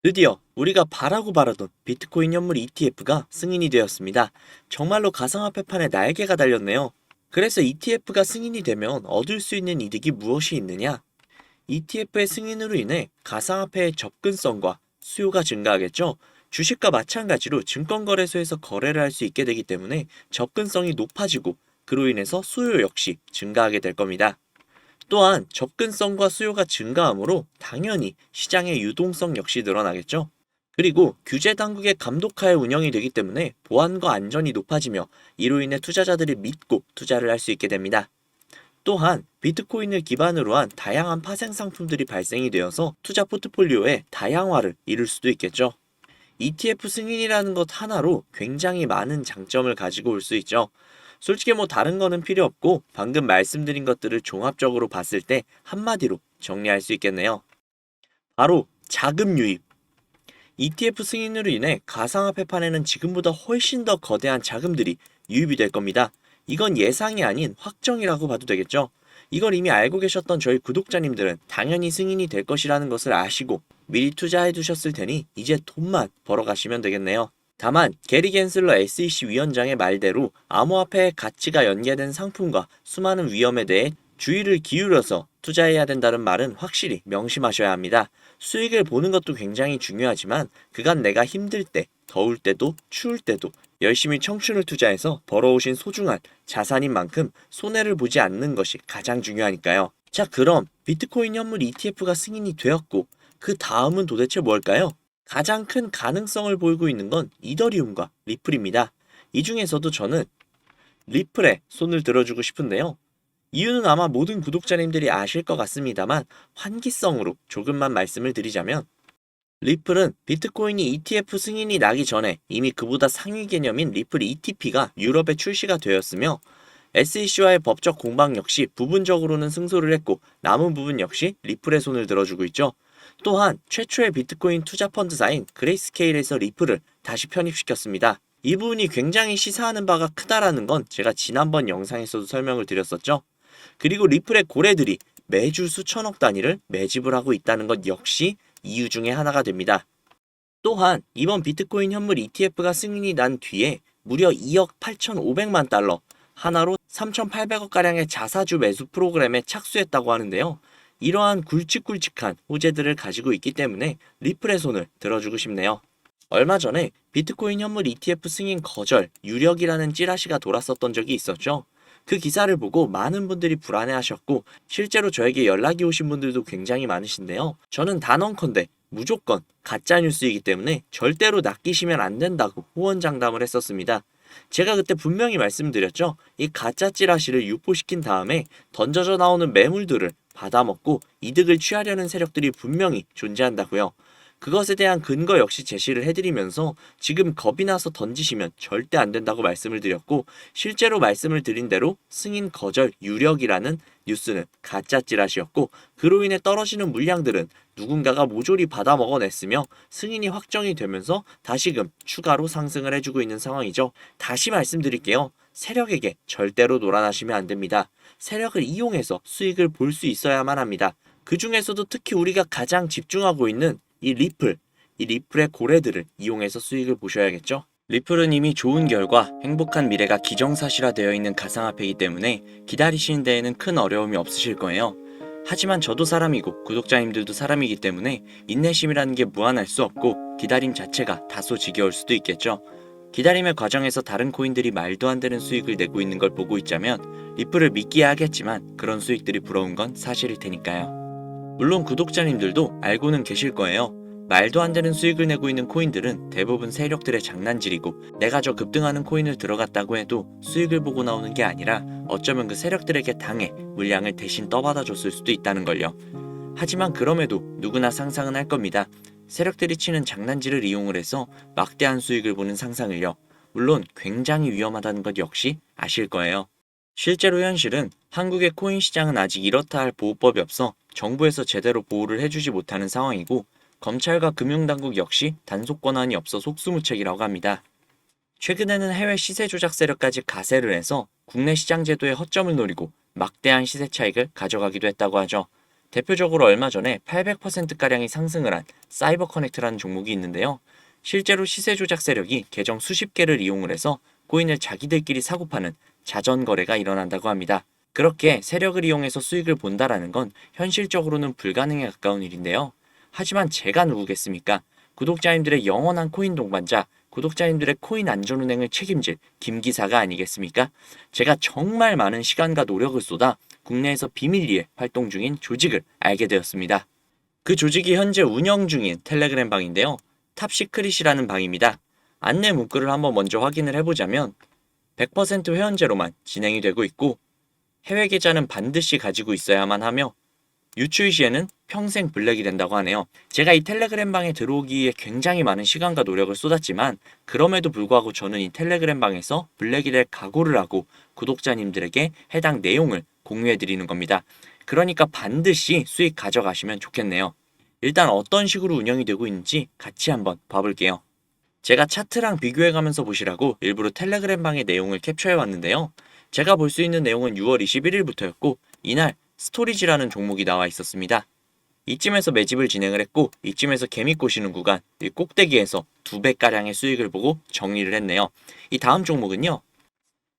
드디어 우리가 바라고 바라던 비트코인 현물 ETF가 승인이 되었습니다. 정말로 가상화폐판에 날개가 달렸네요. 그래서 ETF가 승인이 되면 얻을 수 있는 이득이 무엇이 있느냐? ETF의 승인으로 인해 가상화폐의 접근성과 수요가 증가하겠죠. 주식과 마찬가지로 증권거래소에서 거래를 할 수 있게 되기 때문에 접근성이 높아지고 그로 인해서 수요 역시 증가하게 될 겁니다. 또한 접근성과 수요가 증가하므로 당연히 시장의 유동성 역시 늘어나겠죠. 그리고 규제 당국의 감독하에 운영이 되기 때문에 보안과 안전이 높아지며 이로 인해 투자자들이 믿고 투자를 할 수 있게 됩니다. 또한 비트코인을 기반으로 한 다양한 파생 상품들이 발생이 되어서 투자 포트폴리오의 다양화를 이룰 수도 있겠죠. ETF 승인이라는 것 하나로 굉장히 많은 장점을 가지고 올 수 있죠. 솔직히 뭐 다른 거는 필요 없고 방금 말씀드린 것들을 종합적으로 봤을 때 한마디로 정리할 수 있겠네요. 바로 자금 유입. ETF 승인으로 인해 가상화폐판에는 지금보다 훨씬 더 거대한 자금들이 유입이 될 겁니다. 이건 예상이 아닌 확정이라고 봐도 되겠죠. 이걸 이미 알고 계셨던 저희 구독자님들은 당연히 승인이 될 것이라는 것을 아시고 미리 투자해 두셨을 테니 이제 돈만 벌어가시면 되겠네요. 다만 게리 겐슬러 SEC 위원장의 말대로 암호화폐의 가치가 연계된 상품과 수많은 위험에 대해 주의를 기울여서 투자해야 된다는 말은 확실히 명심하셔야 합니다. 수익을 보는 것도 굉장히 중요하지만 그간 내가 힘들 때, 더울 때도, 추울 때도 열심히 청춘을 투자해서 벌어오신 소중한 자산인 만큼 손해를 보지 않는 것이 가장 중요하니까요. 자, 그럼 비트코인 현물 ETF가 승인이 되었고 그 다음은 도대체 뭘까요? 가장 큰 가능성을 보이고 있는 건 이더리움과 리플입니다. 이 중에서도 저는 리플에 손을 들어주고 싶은데요. 이유는 아마 모든 구독자님들이 아실 것 같습니다만 환기성으로 조금만 말씀을 드리자면 리플은 비트코인이 ETF 승인이 나기 전에 이미 그보다 상위 개념인 리플 ETP가 유럽에 출시가 되었으며 SEC와의 법적 공방 역시 부분적으로는 승소를 했고 남은 부분 역시 리플의 손을 들어주고 있죠. 또한 최초의 비트코인 투자 펀드사인 그레이스케일에서 리플을 다시 편입시켰습니다. 이 부분이 굉장히 시사하는 바가 크다라는 건 제가 지난번 영상에서도 설명을 드렸었죠. 그리고 리플의 고래들이 매주 수천억 단위를 매집을 하고 있다는 것 역시 이유 중에 하나가 됩니다. 또한 이번 비트코인 현물 ETF가 승인이 난 뒤에 무려 2억 8,500만 달러, 하나로 3,800억가량의 자사주 매수 프로그램에 착수했다고 하는데요. 이러한 굵직굵직한 호재들을 가지고 있기 때문에 리플의 손을 들어주고 싶네요. 얼마 전에 비트코인 현물 ETF 승인 거절, 유력이라는 찌라시가 돌았었던 적이 있었죠. 그 기사를 보고 많은 분들이 불안해하셨고 실제로 저에게 연락이 오신 분들도 굉장히 많으신데요. 저는 단언컨대 무조건 가짜뉴스이기 때문에 절대로 낚이시면 안 된다고 호언장담을 했었습니다. 제가 그때 분명히 말씀드렸죠. 이 가짜 찌라시를 유포시킨 다음에 던져져 나오는 매물들을 받아먹고 이득을 취하려는 세력들이 분명히 존재한다고요. 그것에 대한 근거 역시 제시를 해드리면서 지금 겁이 나서 던지시면 절대 안 된다고 말씀을 드렸고 실제로 말씀을 드린 대로 승인 거절 유력이라는 뉴스는 가짜 찌라시였고 그로 인해 떨어지는 물량들은 누군가가 모조리 받아 먹어냈으며 승인이 확정이 되면서 다시금 추가로 상승을 해주고 있는 상황이죠. 다시 말씀드릴게요. 세력에게 절대로 놀아나시면 안 됩니다. 세력을 이용해서 수익을 볼 수 있어야만 합니다. 그 중에서도 특히 우리가 가장 집중하고 있는 이 리플의 고래들을 이용해서 수익을 보셔야겠죠? 리플은 이미 좋은 결과, 행복한 미래가 기정사실화되어 있는 가상화폐이기 때문에 기다리시는 데에는 큰 어려움이 없으실 거예요. 하지만 저도 사람이고 구독자님들도 사람이기 때문에 인내심이라는 게 무한할 수 없고 기다림 자체가 다소 지겨울 수도 있겠죠. 기다림의 과정에서 다른 코인들이 말도 안 되는 수익을 내고 있는 걸 보고 있자면 리플을 믿기야 하겠지만 그런 수익들이 부러운 건 사실일 테니까요. 물론 구독자님들도 알고는 계실 거예요. 말도 안 되는 수익을 내고 있는 코인들은 대부분 세력들의 장난질이고 내가 저 급등하는 코인을 들어갔다고 해도 수익을 보고 나오는 게 아니라 어쩌면 그 세력들에게 당해 물량을 대신 떠받아 줬을 수도 있다는 걸요. 하지만 그럼에도 누구나 상상은 할 겁니다. 세력들이 치는 장난질을 이용을 해서 막대한 수익을 보는 상상을요. 물론 굉장히 위험하다는 것 역시 아실 거예요. 실제로 현실은 한국의 코인 시장은 아직 이렇다 할 보호법이 없어 정부에서 제대로 보호를 해주지 못하는 상황이고 검찰과 금융당국 역시 단속 권한이 없어 속수무책이라고 합니다. 최근에는 해외 시세 조작 세력까지 가세를 해서 국내 시장 제도의 허점을 노리고 막대한 시세 차익을 가져가기도 했다고 하죠. 대표적으로 얼마 전에 800%가량이 상승을 한 사이버 커넥트라는 종목이 있는데요. 실제로 시세 조작 세력이 계정 수십 개를 이용을 해서 코인을 자기들끼리 사고 파는 자전 거래가 일어난다고 합니다. 그렇게 세력을 이용해서 수익을 본다라는 건 현실적으로는 불가능에 가까운 일인데요. 하지만 제가 누구겠습니까? 구독자님들의 영원한 코인 동반자, 구독자님들의 코인 안전운행을 책임질 김 기사가 아니겠습니까? 제가 정말 많은 시간과 노력을 쏟아 국내에서 비밀리에 활동 중인 조직을 알게 되었습니다. 그 조직이 현재 운영 중인 텔레그램 방인데요. 탑시크릿이라는 방입니다. 안내 문구를 한번 먼저 확인을 해보자면 100% 회원제로만 진행이 되고 있고 해외 계좌는 반드시 가지고 있어야만 하며 유출 시에는 평생 블랙이 된다고 하네요. 제가 이 텔레그램 방에 들어오기에 굉장히 많은 시간과 노력을 쏟았지만 그럼에도 불구하고 저는 이 텔레그램 방에서 블랙이 될 각오를 하고 구독자님들에게 해당 내용을 공유해 드리는 겁니다. 그러니까 반드시 수익 가져가시면 좋겠네요. 일단 어떤 식으로 운영이 되고 있는지 같이 한번 봐볼게요. 제가 차트랑 비교해 가면서 보시라고 일부러 텔레그램 방의 내용을 capture 해왔는데요. 제가 볼 수 있는 내용은 6월 21일부터였고 이날 스토리지라는 종목이 나와 있었습니다. 이쯤에서 매집을 진행을 했고 이쯤에서 개미 꼬시는 구간, 이 꼭대기에서 2배가량의 수익을 보고 정리를 했네요. 이 다음 종목은요.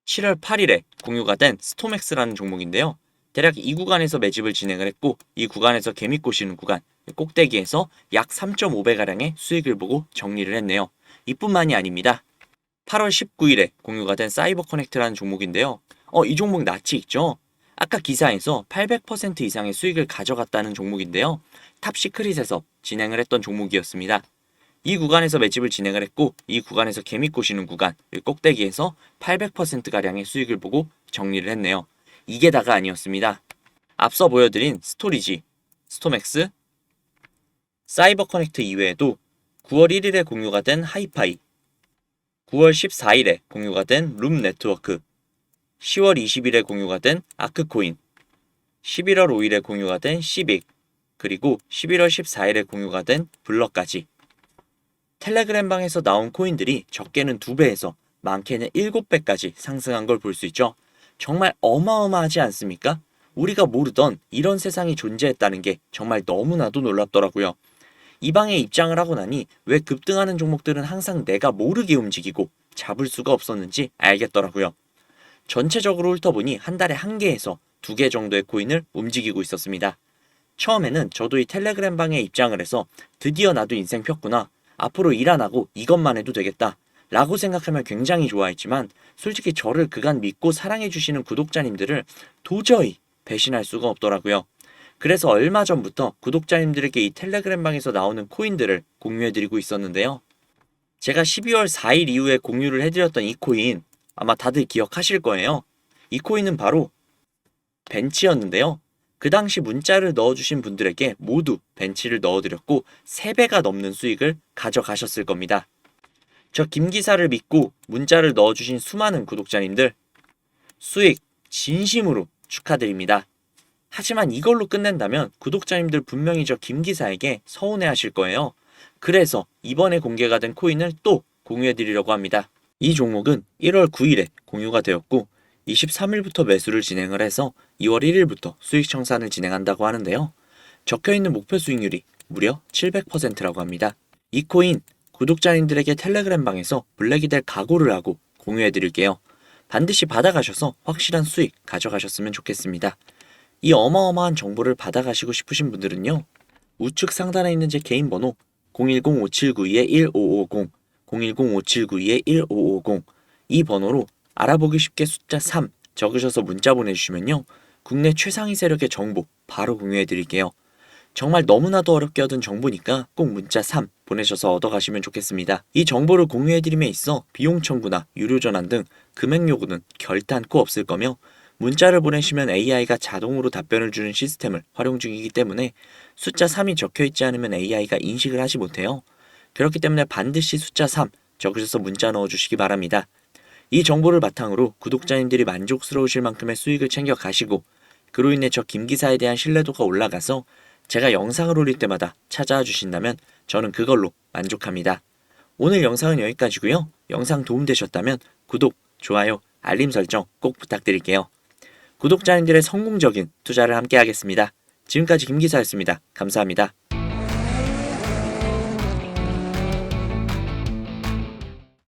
7월 8일에 공유가 된 스톰엑스라는 종목인데요. 대략 이 구간에서 매집을 진행을 했고 이 구간에서 개미 꼬시는 구간, 꼭대기에서 약 3.5배가량의 수익을 보고 정리를 했네요. 이뿐만이 아닙니다. 8월 19일에 공유가 된 사이버 커넥트라는 종목인데요. 이 종목 낯이 있죠? 아까 기사에서 800% 이상의 수익을 가져갔다는 종목인데요. 탑시크릿에서 진행을 했던 종목이었습니다. 이 구간에서 매집을 진행을 했고 이 구간에서 개미 꼬시는 구간, 꼭대기에서 800%가량의 수익을 보고 정리를 했네요. 이게 다가 아니었습니다. 앞서 보여드린 스토리지, 스톰엑스, 사이버 커넥트 이외에도 9월 1일에 공유가 된 하이파이, 9월 14일에 공유가 된 룸 네트워크, 10월 20일에 공유가 된 아크코인, 11월 5일에 공유가 된 시빅, 그리고 11월 14일에 공유가 된 블럭까지. 텔레그램 방에서 나온 코인들이 적게는 2배에서 많게는 7배까지 상승한 걸 볼 수 있죠. 정말 어마어마하지 않습니까? 우리가 모르던 이런 세상이 존재했다는 게 정말 너무나도 놀랍더라고요. 이 방에 입장을 하고 나니 왜 급등하는 종목들은 항상 내가 모르게 움직이고 잡을 수가 없었는지 알겠더라고요. 전체적으로 훑어보니 한 달에 1개에서 2개 정도의 코인을 움직이고 있었습니다. 처음에는 저도 이 텔레그램 방에 입장을 해서 드디어 나도 인생 폈구나. 앞으로 일 안 하고 이것만 해도 되겠다. 라고 생각하면 굉장히 좋아했지만 솔직히 저를 그간 믿고 사랑해주시는 구독자님들을 도저히 배신할 수가 없더라고요. 그래서 얼마 전부터 구독자님들에게 이 텔레그램 방에서 나오는 코인들을 공유해드리고 있었는데요. 제가 12월 4일 이후에 공유를 해드렸던 이 코인 아마 다들 기억하실 거예요. 이 코인은 바로 벤치였는데요. 그 당시 문자를 넣어주신 분들에게 모두 벤치를 넣어드렸고 3배가 넘는 수익을 가져가셨을 겁니다. 저 김 기사를 믿고 문자를 넣어주신 수많은 구독자님들 수익 진심으로 축하드립니다. 하지만 이걸로 끝낸다면 구독자님들 분명히 저 김 기사에게 서운해하실 거예요. 그래서 이번에 공개가 된 코인을 또 공유해드리려고 합니다. 이 종목은 1월 9일에 공유가 되었고 23일부터 매수를 진행을 해서 2월 1일부터 수익 청산을 진행한다고 하는데요. 적혀있는 목표 수익률이 무려 700%라고 합니다. 이 코인 구독자님들에게 텔레그램 방에서 블랙이 될 각오를 하고 공유해드릴게요. 반드시 받아가셔서 확실한 수익 가져가셨으면 좋겠습니다. 이 어마어마한 정보를 받아가시고 싶으신 분들은요. 우측 상단에 있는 제 개인 번호 010-5792-1550, 010-5792-1550 이 번호로 알아보기 쉽게 숫자 3 적으셔서 문자 보내주시면요. 국내 최상위 세력의 정보 바로 공유해드릴게요. 정말 너무나도 어렵게 얻은 정보니까 꼭 문자 3 보내셔서 얻어가시면 좋겠습니다. 이 정보를 공유해드림에 있어 비용 청구나 유료 전환 등 금액 요구는 결단코 없을 거며 문자를 보내시면 AI가 자동으로 답변을 주는 시스템을 활용 중이기 때문에 숫자 3이 적혀있지 않으면 AI가 인식을 하지 못해요. 그렇기 때문에 반드시 숫자 3 적으셔서 문자 넣어주시기 바랍니다. 이 정보를 바탕으로 구독자님들이 만족스러우실 만큼의 수익을 챙겨 가시고 그로 인해 저 김 기사에 대한 신뢰도가 올라가서 제가 영상을 올릴 때마다 찾아와 주신다면 저는 그걸로 만족합니다. 오늘 영상은 여기까지고요. 영상 도움되셨다면 구독, 좋아요, 알림 설정 꼭 부탁드릴게요. 구독자님들의 성공적인 투자를 함께 하겠습니다. 지금까지 김 기사였습니다. 감사합니다.